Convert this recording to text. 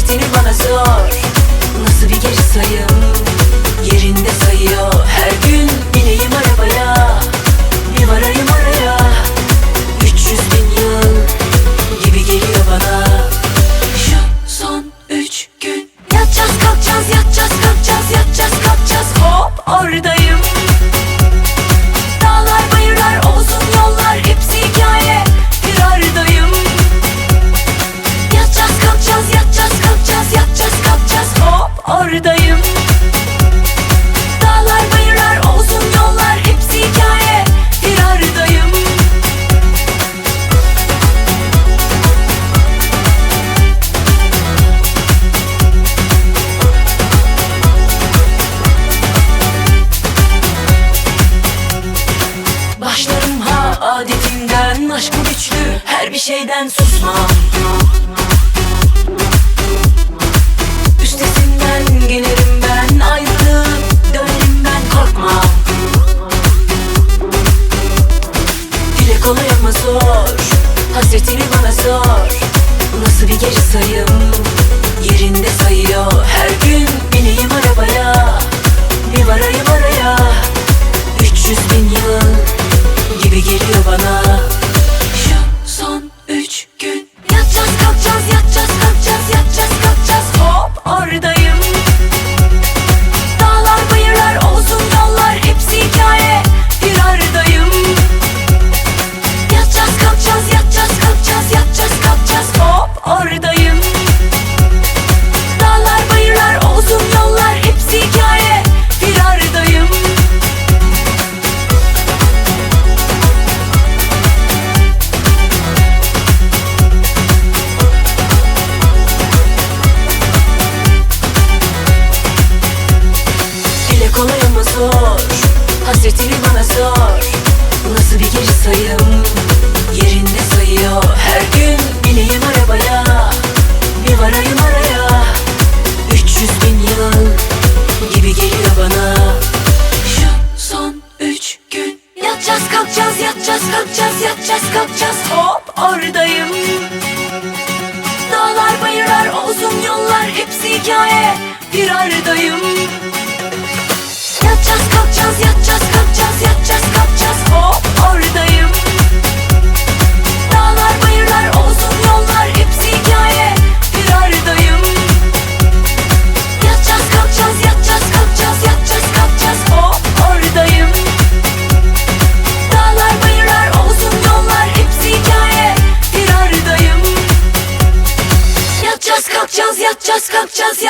Hasretini bana sor. Nasıl bir geri sayım, yerinde sayıyor. Her gün bineyim arabaya, bir varayım oraya. 300.000 yıl gibi geliyor bana. Şu son 3 gün yatacağız kalkacağız, yatacağız kalkacağız, yatacağız kalkacağız. Hop oradayım. Dağlar bayırlar uzun yollar hepsi hikaye, firardayım. Yatacağız kalkacağız, yatacağız kalkacağız, yatacağız kalkacağız. Hop oradayım. Dağlar bayırlar uzun yollar hepsi hikaye, firardayım. Başlarım ha adetimden, aşkım güçlü, her bir şeyden susmam. Üstesinden gelirim ben, ayrılıp dönerim ben, korkmam. Dile kolay ama zor, hasretini bana sor. Nasıl bir geri sayım, yerinde sayıyor. Her gün bineyim arabaya, bir varayım oraya. 300.000 yıl gibi geliyor bana. Şu son 3 gün yatacağız kalkacağız, yatacağız kalkacağız, yatacağız kalkacağız. Hop oradayım. Dağlar bayırlar uzun yollar hepsi hikaye, firardayım. Yatacağız kalkacağız, yatacağız kalkacağız, yatacağız kalkacağız. Hop oradayım. Dağlar bayırlar uzun yollar hepsi hikaye, firardayım. Dile kolay ama zor, hasretini bana sor. Nasıl bir geri sayım, yerinde sayıyor. Her gün bineyim arabaya, bir varayım oraya. 300.000 yıl gibi geliyor bana. Şu son 3 gün yatacağız kalkacağız, yatacağız kalkacağız, yatacağız kalkacağız. Hop oradayım. Dağlar bayırlar uzun yollar hepsi hikaye, firardayım. Yatacağız kalkacağız, yatacağız kalkacağız, yatacağız kalkacağız. Hop oradayım. Dağlar bayırlar uzun yollar hepsi hikaye, firardayım. Yatacağız kalkacağız, yatacağız kalkacağız, yatacağız kalkacağız. Hop oradayım. Dağlar bayırlar uzun yollar hepsi hikaye, firardayım. Yatacağız kalkacağız, yatacağız kalkacağız,